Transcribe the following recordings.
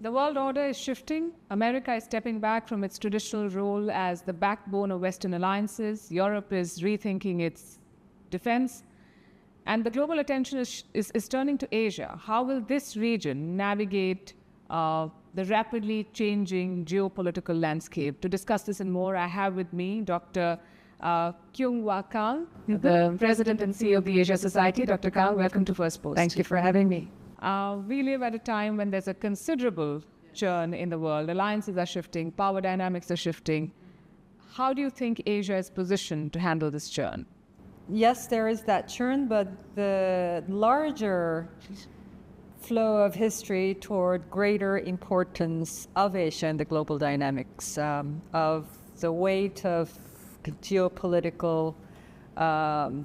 The world order is shifting. America is stepping back from its traditional role as the backbone of Western alliances. Europe is rethinking its defense. And the global attention is turning to Asia. How will this region navigate the rapidly changing geopolitical landscape? To discuss this and more, I have with me Dr. Kyung-wha Kang, the President and CEO of the Asia Society. Dr. Kang, welcome to Firstpost. Thank you for having me. We live at a time when there's a considerable churn in the world. Alliances are shifting, power dynamics are shifting. How do you think Asia is positioned to handle this churn? Yes, there is that churn, but the larger flow of history toward greater importance of Asia in the global dynamics, of the weight of geopolitical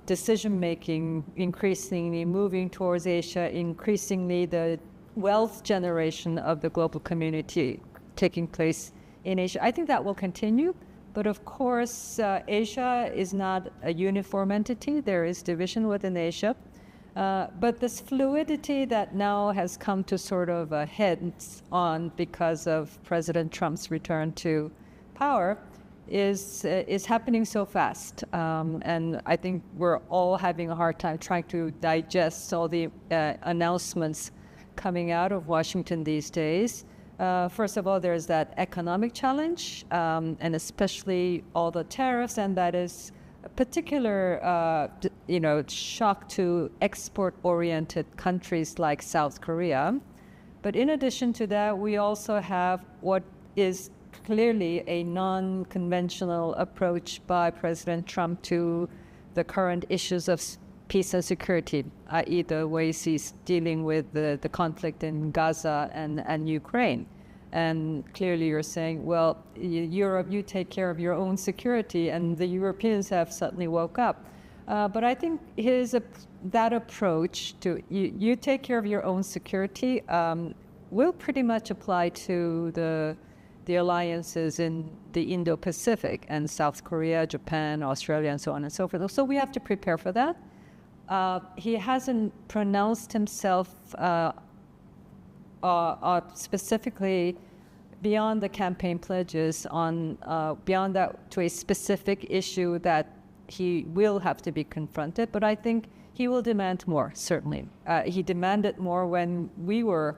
decision-making increasingly moving towards Asia, increasingly the wealth generation of the global community taking place in Asia. I think that will continue, but of course, Asia is not a uniform entity. There is division within Asia, but this fluidity that now has come to sort of a head-on because of President Trump's return to power is happening so fast, and I think we're all having a hard time trying to digest all the announcements coming out of Washington these days. First of all, there's that economic challenge, and especially all the tariffs, and that is a particular shock to export-oriented countries like South Korea. But in addition to that, we also have what is clearly a non-conventional approach by President Trump to the current issues of peace and security, i.e. the ways he's dealing with the conflict in Gaza and Ukraine. And clearly you're saying, well, Europe, you take care of your own security, and the Europeans have suddenly woke up. But I think that approach to you take care of your own security will pretty much apply to the alliances in the Indo-Pacific and South Korea, Japan, Australia, and so on and so forth. So we have to prepare for that. He hasn't pronounced himself specifically beyond the campaign pledges on beyond that to a specific issue that he will have to be confronted. But I think he will demand more, certainly. He demanded more when we were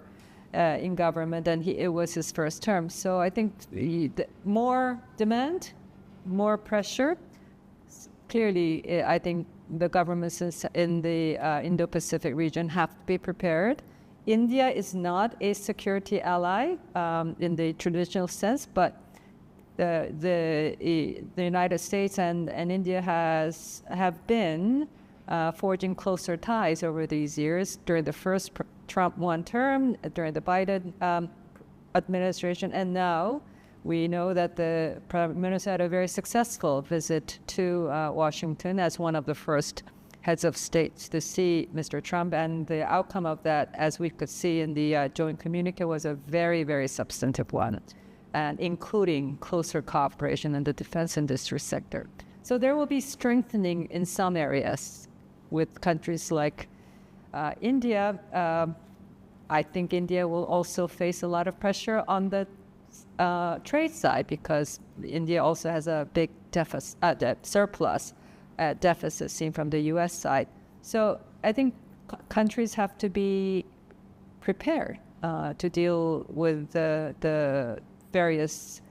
in government, and it was his first term. So I think more demand, more pressure. Clearly, I think the governments in the Indo-Pacific region have to be prepared. India is not a security ally in the traditional sense, but the United States and India have been forging closer ties over these years during the first Trump one term, during the Biden administration, and now we know that the Prime Minister had a very successful visit to Washington as one of the first heads of states to see Mr. Trump, and the outcome of that, as we could see in the joint communique, was a very, very substantive one, and including closer cooperation in the defense industry sector. So there will be strengthening in some areas with countries like India. I think India will also face a lot of pressure on the trade side, because India also has a big surplus deficit seen from the U.S. side. So I think countries have to be prepared to deal with the various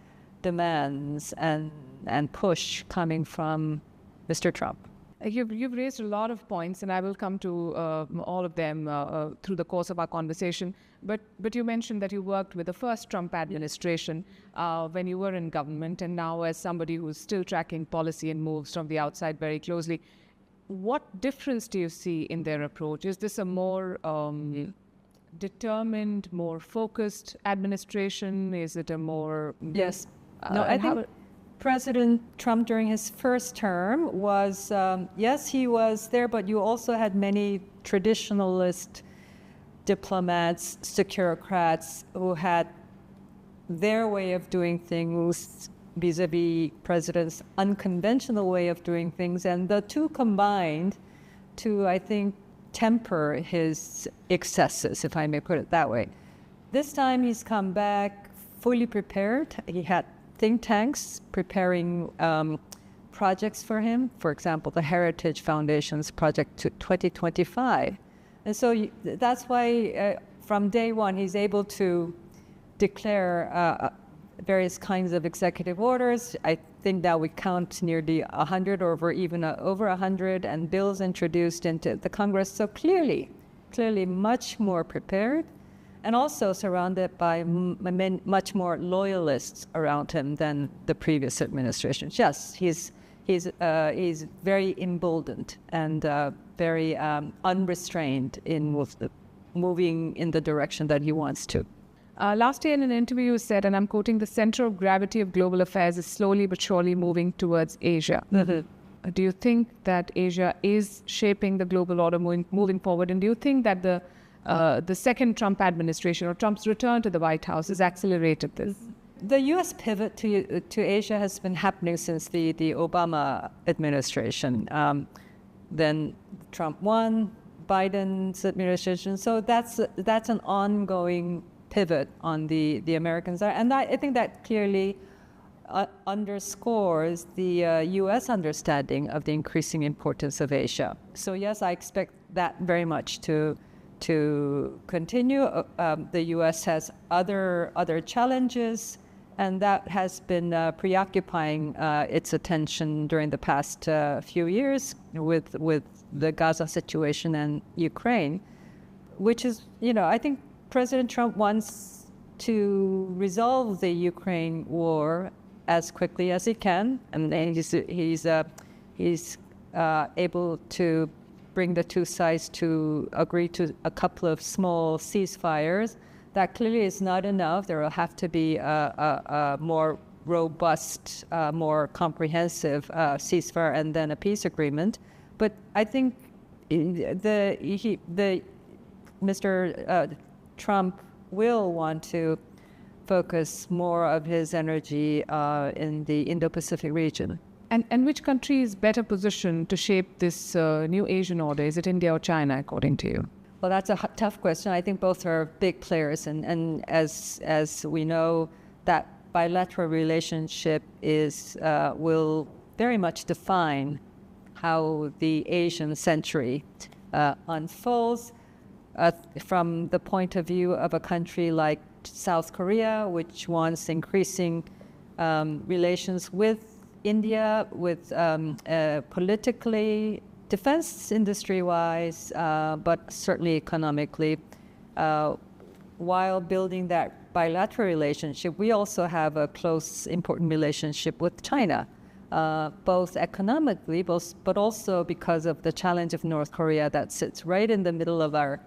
demands and push coming from Mr. Trump. You've raised a lot of points, and I will come to all of them through the course of our conversation. But you mentioned that you worked with the first Trump administration when you were in government, and now as somebody who's still tracking policy and moves from the outside very closely. What difference do you see in their approach? Is this a more determined, more focused administration? Is it a more... Yes. No, I think President Trump during his first term was, yes, he was there, but you also had many traditionalist diplomats, securocrats who had their way of doing things vis-a-vis President's unconventional way of doing things, and the two combined to, I think, temper his excesses, if I may put it that way. This time he's come back fully prepared. He had think tanks preparing projects for him. For example, the Heritage Foundation's project to 2025. And so that's why from day one he's able to declare various kinds of executive orders. I think that we count nearly 100 or over 100, and bills introduced into the Congress. So clearly much more prepared, and also surrounded by much more loyalists around him than the previous administration. Yes, he's very emboldened and very unrestrained in moving in the direction that he wants to. Last year in an interview you said, and I'm quoting, the center of gravity of global affairs is slowly but surely moving towards Asia. Mm-hmm. Do you think that Asia is shaping the global order moving forward? And do you think that the second Trump administration or Trump's return to the White House has accelerated this? The U.S. pivot to Asia has been happening since the Obama administration. Then Trump won, Biden's administration. So that's an ongoing pivot on the American side. And I think that clearly underscores the U.S. understanding of the increasing importance of Asia. So yes, I expect that very much to continue. The U.S. has other challenges, and that has been preoccupying its attention during the past few years with the Gaza situation and Ukraine, which is, I think President Trump wants to resolve the Ukraine war as quickly as he can, and he's able to bring the two sides to agree to a couple of small ceasefires. That clearly is not enough. There will have to be a more robust, more comprehensive ceasefire and then a peace agreement. But I think Mr. Trump will want to focus more of his energy in the Indo-Pacific region. And which country is better positioned to shape this new Asian order? Is it India or China, according to you? Well, that's a tough question. I think both are big players, and as we know, that bilateral relationship will very much define how the Asian century unfolds. From the point of view of a country like South Korea, which wants increasing relations with India, with politically, defense industry-wise, but certainly economically, while building that bilateral relationship, we also have a close, important relationship with China, both economically, but also because of the challenge of North Korea that sits right in the middle of our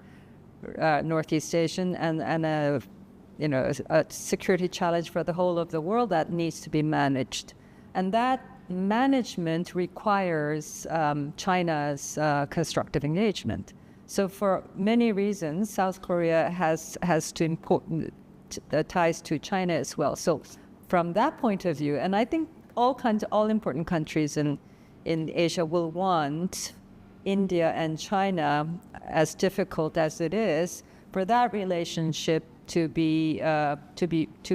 Northeast Asian and a security challenge for the whole of the world that needs to be managed. And that management requires China's constructive engagement. So for many reasons, South Korea has important ties to China as well. So from that point of view, and I think all important countries in Asia will want India and China, as difficult as it is, for that relationship to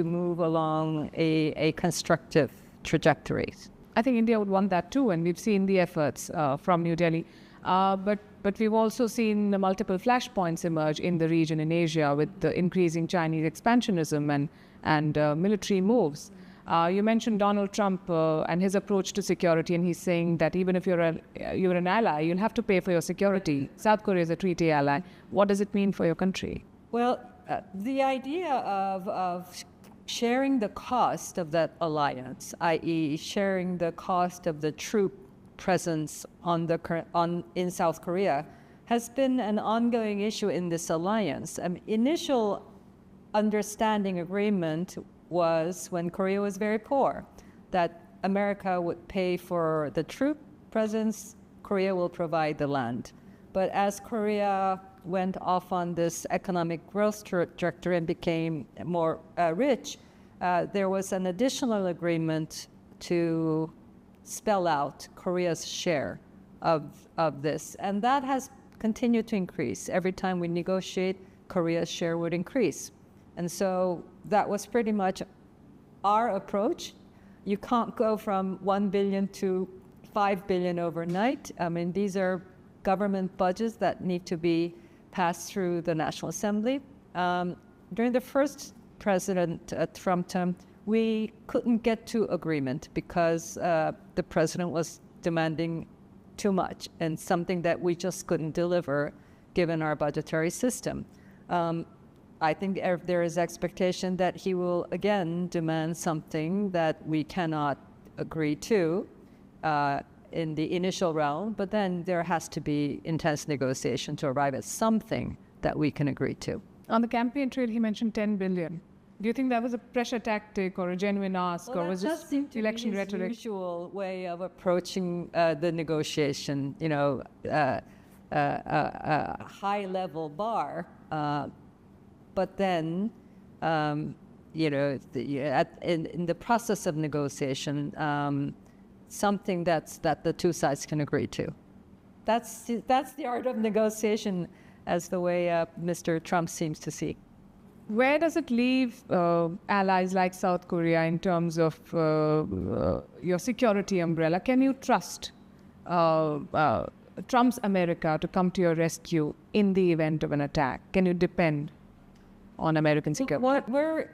move along a constructive trajectory. I think India would want that too, and we've seen the efforts from New Delhi. But we've also seen multiple flashpoints emerge in the region in Asia with the increasing Chinese expansionism and military moves. You mentioned Donald Trump and his approach to security, and he's saying that even if you're an ally, you'll have to pay for your security. South Korea is a treaty ally. What does it mean for your country? Well, the idea of sharing the cost of that alliance, i.e. sharing the cost of the troop presence in South Korea, has been an ongoing issue in this alliance. Initial understanding agreement was when Korea was very poor, that America would pay for the troop presence, Korea will provide the land. But as Korea went off on this economic growth trajectory and became more rich, there was an additional agreement to spell out Korea's share of this. And that has continued to increase. Every time we negotiate, Korea's share would increase. And so that was pretty much our approach. You can't go from 1 billion to 5 billion overnight. I mean, these are government budgets that need to be passed through the National Assembly. During the first President Trump term, we couldn't get to agreement because the president was demanding too much and something that we just couldn't deliver given our budgetary system. I think there is expectation that he will again demand something that we cannot agree to in the initial round, but then there has to be intense negotiation to arrive at something that we can agree to. On the campaign trail, he mentioned 10 billion. Do you think that was a pressure tactic or a genuine ask, or was this election rhetoric? His usual way of approaching the negotiation, you know, a high-level bar, but then, you know, in the process of negotiation, something that the two sides can agree to. That's the art of negotiation, as the way Mr. Trump seems to see. Where does it leave allies like South Korea in terms of your security umbrella? Can you trust Trump's America to come to your rescue in the event of an attack? Can you depend on American security?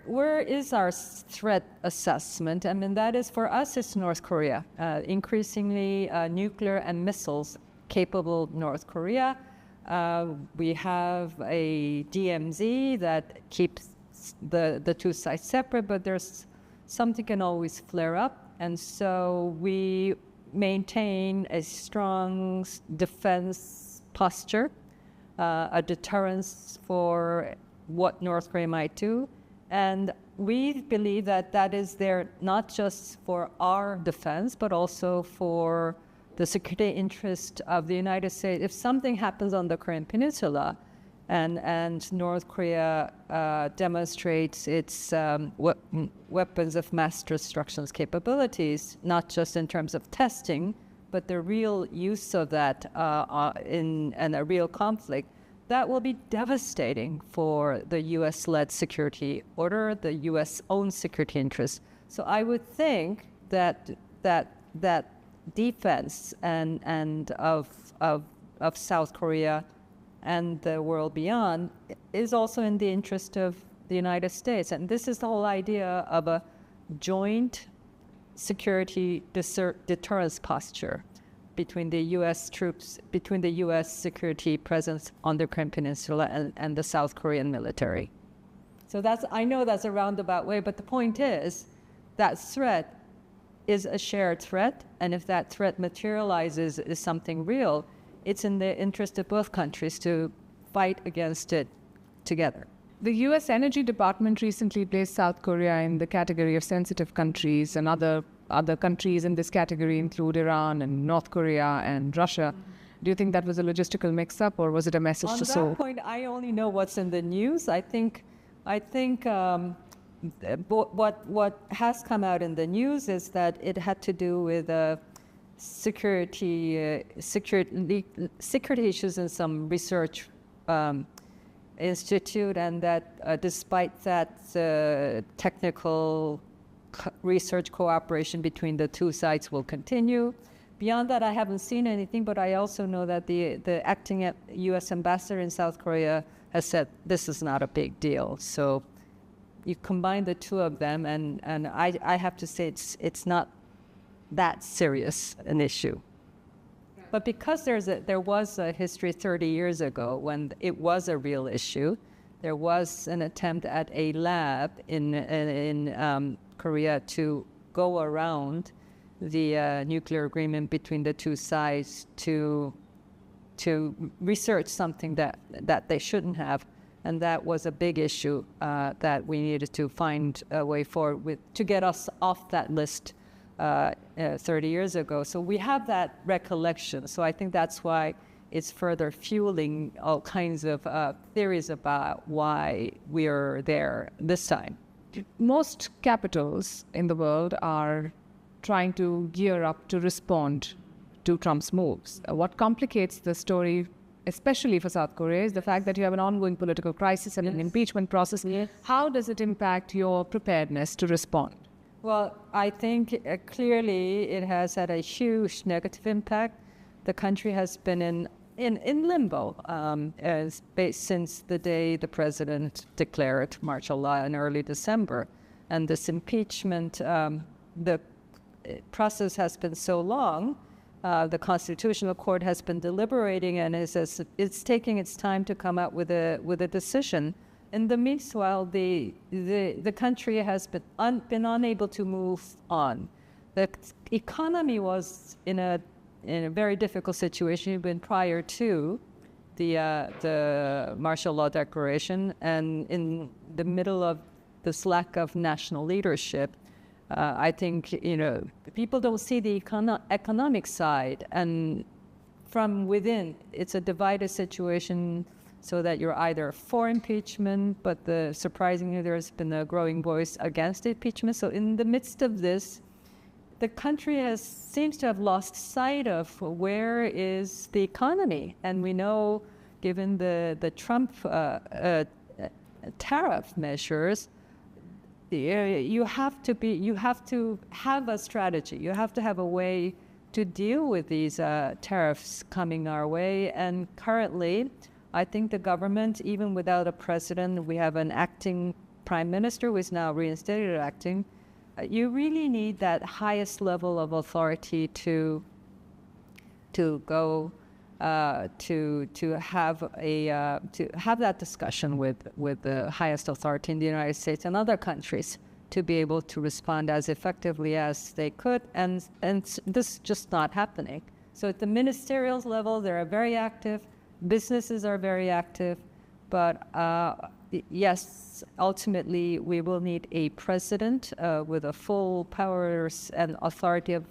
Where is our threat assessment? I mean, that is, for us, it's North Korea. Increasingly nuclear and missiles capable North Korea. We have a DMZ that keeps the two sides separate, but there's something can always flare up. And so we maintain a strong defense posture, a deterrence for what North Korea might do. And we believe that that is there not just for our defense, but also for the security interest of the United States. If something happens on the Korean Peninsula and North Korea demonstrates its weapons of mass destruction capabilities, not just in terms of testing, but the real use of that in a real conflict, that will be devastating for the U.S.-led security order, the U.S.-owned security interests. So I would think that defense and of South Korea and the world beyond is also in the interest of the United States. And this is the whole idea of a joint security deterrence posture between the U.S. troops, between the U.S. security presence on the Korean Peninsula and the South Korean military. So I know that's a roundabout way, but the point is that threat is a shared threat, and if that threat materializes as something real, it's in the interest of both countries to fight against it together. The U.S. Energy Department recently placed South Korea in the category of sensitive countries, and other countries in this category include Iran and North Korea and Russia. Do you think that was a logistical mix-up, or was it a message to Seoul? On that point, I only know what's in the news. I think what has come out in the news is that it had to do with security issues in some research institute, and that despite that technical research cooperation between the two sides will continue. Beyond that, I haven't seen anything, but I also know that the acting U.S. ambassador in South Korea has said this is not a big deal. So you combine the two of them, and I have to say it's not that serious an issue. But because there was a history 30 years ago when it was a real issue, there was an attempt at a lab in Korea to go around the nuclear agreement between the two sides to research something that they shouldn't have. And that was a big issue that we needed to find a way forward with to get us off that list 30 years ago. So we have that recollection. So I think that's why it's further fueling all kinds of theories about why we're there this time. Most capitals in the world are trying to gear up to respond to Trump's moves. What complicates the story especially for South Korea, is the fact that you have an ongoing political crisis and an impeachment process. How does it impact your preparedness to respond? Well, I think clearly it has had a huge negative impact. The country has been in limbo since the day the president declared martial law in early December. And this impeachment, the process has been so long. The Constitutional Court has been deliberating and it's taking its time to come out with a decision. In the meanwhile, the country has been unable to move on. The economy was in a very difficult situation even prior to the martial law declaration, and in the middle of this lack of national leadership. I think, people don't see the economic side, and from within, it's a divided situation, so that you're either for impeachment, but surprisingly, there's been a growing voice against impeachment. So in the midst of this, the country seems to have lost sight of where is the economy. And we know, given the Trump tariff measures, you have to have a strategy. You have to have a way to deal with these tariffs coming our way. And currently, I think the government, even without a president, we have an acting prime minister who is now reinstated acting. You really need that highest level of authority to go to have that discussion with the highest authority in the United States and other countries to be able to respond as effectively as they could, and this is just not happening. So at the ministerial level, they are very active, businesses are very active, but yes, ultimately we will need a president with a full powers and authority of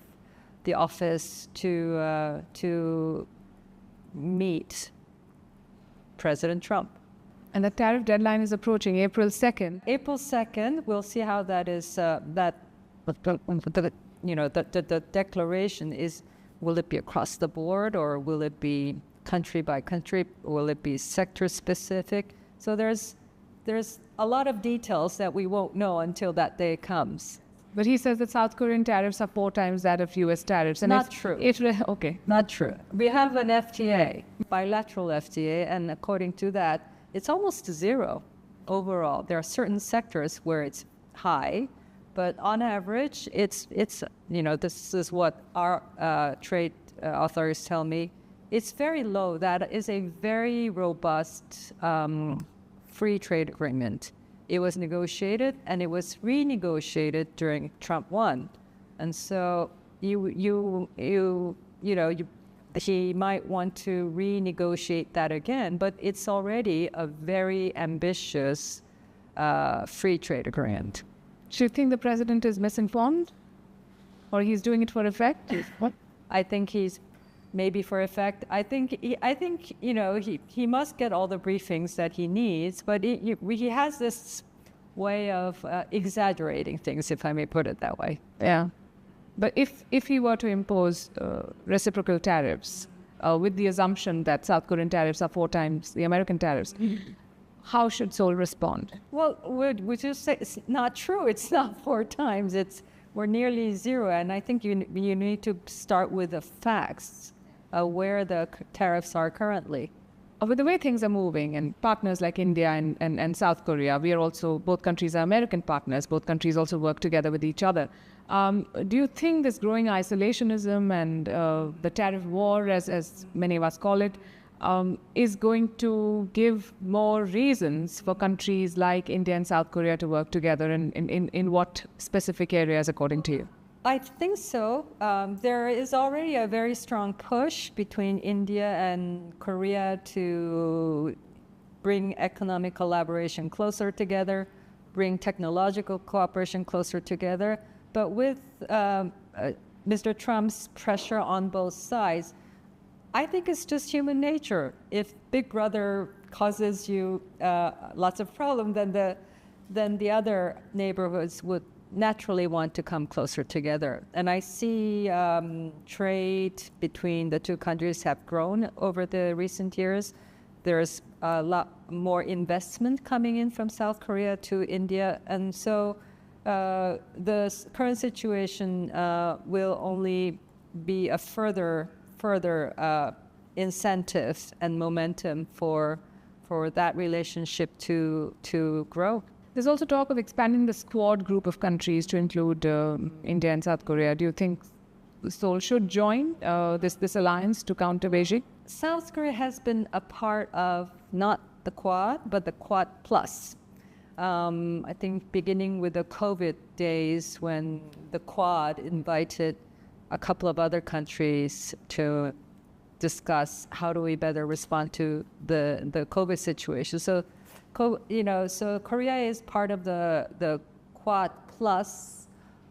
the office to meet President Trump. And the tariff deadline is approaching April 2nd. April 2nd, we'll see how that is, the declaration is, will it be across the board, or will it be country by country? Will it be sector specific? So there's a lot of details that we won't know until that day comes. But he says that South Korean tariffs are 4 times that of U.S. tariffs. And not true. Okay. Not true. We have an FTA, bilateral FTA, and according to that, it's almost zero overall. There are certain sectors where it's high, but on average, it's this is what our trade authorities tell me. It's very low. That is a very robust free trade agreement. It was negotiated and it was renegotiated during Trump 1, and so he might want to renegotiate that again. But it's already a very ambitious free trade agreement. Do you think the president is misinformed, or he's doing it for effect? I think he's maybe for effect. I think he must get all the briefings that he needs, but he has this way of exaggerating things, if I may put it that way. Yeah. But if he were to impose reciprocal tariffs with the assumption that South Korean tariffs are 4 times the American tariffs, how should Seoul respond? Well, would you say it's not true? It's not 4 times. We're nearly zero, and I think you need to start with the facts. Where the tariffs are currently. With the way things are moving, and partners like India and South Korea, we are also, both countries are American partners, both countries also work together with each other. Do you think this growing isolationism and the tariff war, as many of us call it, is going to give more reasons for countries like India and South Korea to work together in what specific areas, according to you? I think so. There is already a very strong push between India and Korea to bring economic collaboration closer together, bring technological cooperation closer together. But with Mr. Trump's pressure on both sides, I think it's just human nature. If Big Brother causes you lots of problems, then the other neighborhoods would naturally want to come closer together. And I see trade between the two countries have grown over the recent years. There's a lot more investment coming in from South Korea to India. And so the current situation will only be a further incentive and momentum for that relationship to grow. There's also talk of expanding the Quad group of countries to include India and South Korea. Do you think Seoul should join this alliance to counter Beijing? South Korea has been a part of not the Quad, but the Quad Plus. I think beginning with the COVID days when the Quad invited a couple of other countries to discuss how do we better respond to the COVID situation. So Korea is part of the Quad Plus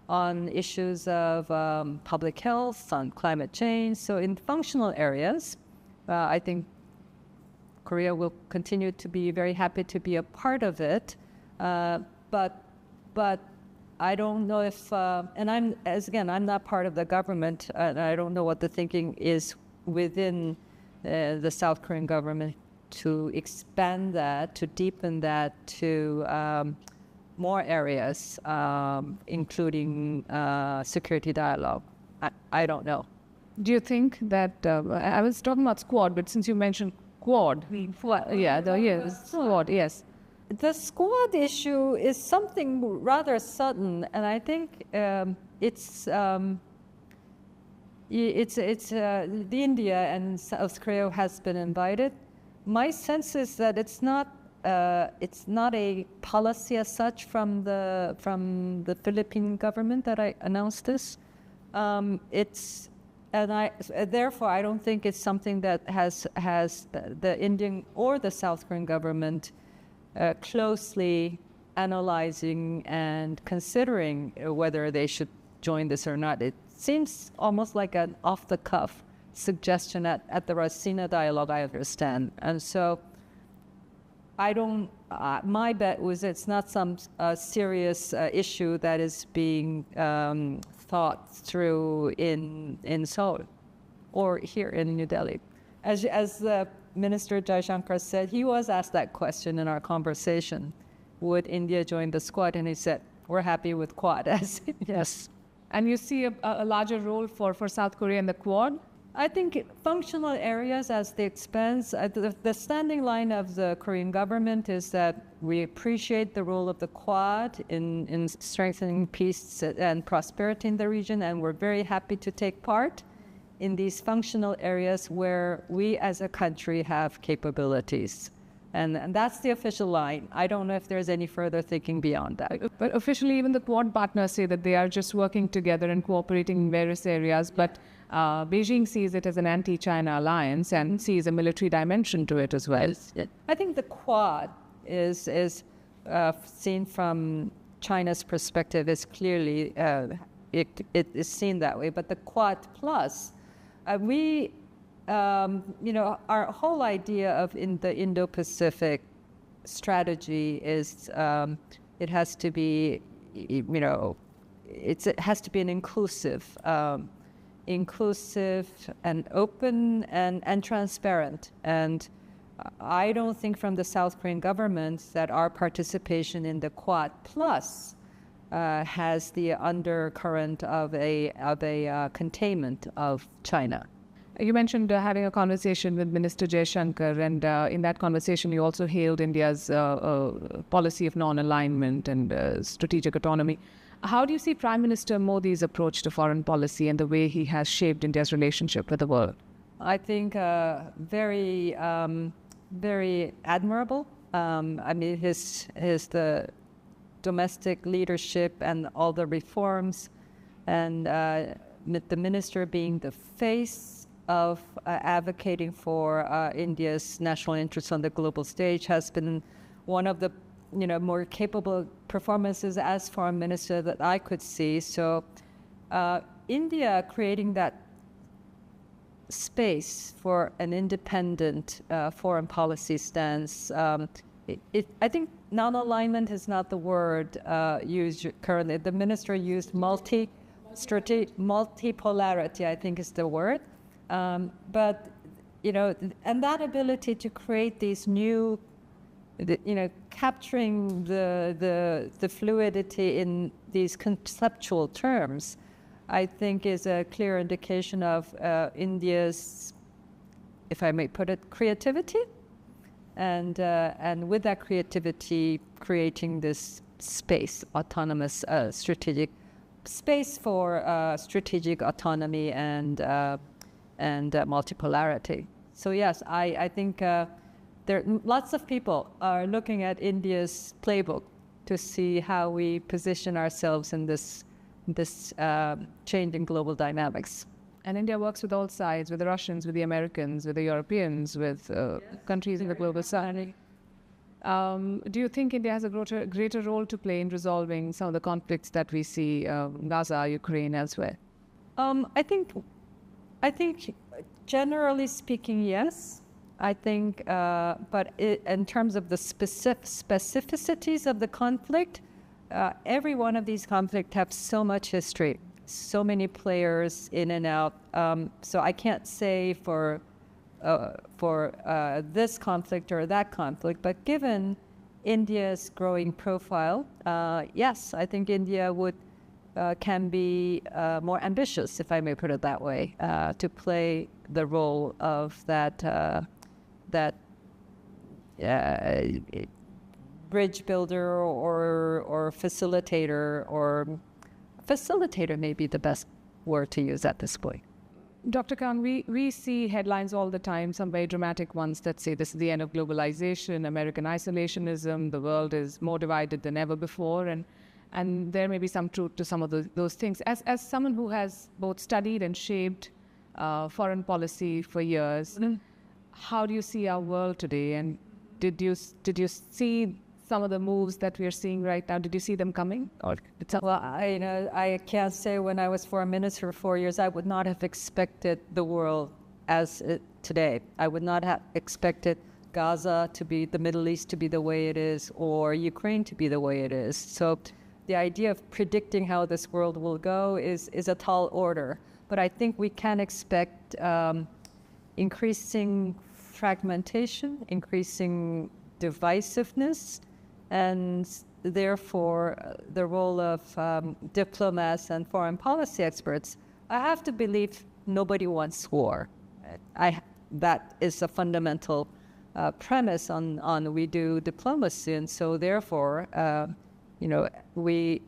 on issues of public health, on climate change. So in functional areas, I think Korea will continue to be very happy to be a part of it. But I don't know if, and I'm not part of the government, and I don't know what the thinking is within the South Korean government to expand that, to deepen that to more areas, including security dialogue. I don't know. Do you think that, I was talking about Squad, but since you mentioned Quad, Squad, yes. The Squad issue is something rather sudden, and I think the India and South Korea has been invited. My sense is that it's not a policy as such from the Philippine government that I announced this. Therefore I don't think it's something that has the Indian or the South Korean government closely analyzing and considering whether they should join this or not. It seems almost like an off-the-cuff suggestion at the Rasina dialogue, I understand. And so I don't, my bet was it's not some serious issue that is being thought through in Seoul or here in New Delhi. As Minister Jaishankar said, he was asked that question in our conversation. Would India join the Quad? And he said, we're happy with Quad. Yes. And you see a larger role for South Korea in the Quad? I think functional areas as they expand, the standing line of the Korean government is that we appreciate the role of the Quad in strengthening peace and prosperity in the region, and we're very happy to take part in these functional areas where we as a country have capabilities. And that's the official line. I don't know if there's any further thinking beyond that. But officially, even the Quad partners say that they are just working together and cooperating in various areas. But Beijing sees it as an anti-China alliance and sees a military dimension to it as well. I think the Quad is seen from China's perspective is clearly, it is seen that way. But the Quad Plus, our whole idea of the Indo-Pacific strategy is it has to be, it has to be an inclusive and open and transparent. And I don't think from the South Korean government that our participation in the Quad Plus has the undercurrent of a containment of China. You mentioned having a conversation with Minister Jaishankar, and in that conversation you also hailed India's policy of non-alignment and strategic autonomy. How do you see Prime Minister Modi's approach to foreign policy and the way he has shaped India's relationship with the world? I think very admirable. The domestic leadership and all the reforms, and the minister being the face of advocating for India's national interests on the global stage has been one of the more capable performances as foreign minister that I could see. So India creating that space for an independent foreign policy stance, I think non-alignment is not the word used currently. The minister used multipolarity, I think is the word. But, and that ability to create these new, capturing the fluidity in these conceptual terms, I think is a clear indication of India's, if I may put it, creativity. And with that creativity, creating this space, autonomous, strategic space for strategic autonomy and multipolarity. So yes, I think lots of people are looking at India's playbook to see how we position ourselves in this changing global dynamics. And India works with all sides, with the Russians, with the Americans, with the Europeans, with countries in the global south. Do you think India has a greater role to play in resolving some of the conflicts that we see in Gaza, Ukraine, elsewhere? I think generally speaking, yes. I think, but in terms of the specificities of the conflict, every one of these conflicts have so much history, so many players in and out. So I can't say for this conflict or that conflict, but given India's growing profile, yes, I think India can be more ambitious, if I may put it that way, to play the role of that bridge builder or facilitator, or facilitator may be the best word to use at this point. Dr. Kang, we see headlines all the time, some very dramatic ones that say this is the end of globalization, American isolationism, the world is more divided than ever before, and there may be some truth to some of those things. As someone who has both studied and shaped foreign policy for years, how do you see our world today? And did you see some of the moves that we are seeing right now? Did you see them coming? Or well, I can't say. When I was foreign minister for 4 years, I would not have expected the world as it today. I would not have expected Gaza to be, the Middle East to be the way it is, or Ukraine to be the way it is. So the idea of predicting how this world will go is a tall order. But I think we can expect increasing fragmentation, increasing divisiveness, and therefore the role of diplomats and foreign policy experts. I have to believe nobody wants war. That is a fundamental premise on we do diplomacy, and so therefore, we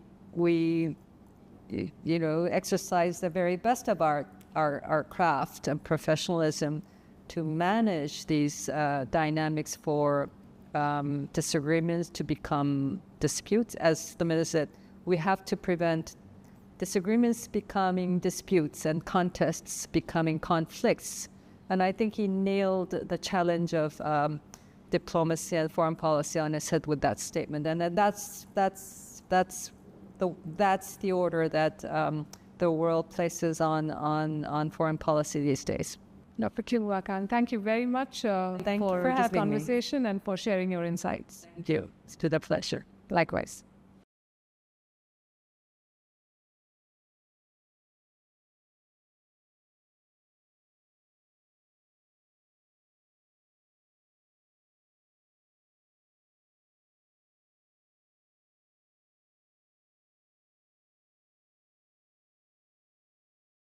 exercise the very best of our craft and professionalism to manage these dynamics for disagreements to become disputes. As the minister said, we have to prevent disagreements becoming disputes and contests becoming conflicts. And I think he nailed the challenge of diplomacy and foreign policy on his head with that statement. And that's the order that the world places on foreign policy these days. Dr. Kyung-wha Kang, thank you very much for this conversation and for sharing your insights. Thank you. It's been a pleasure. Likewise.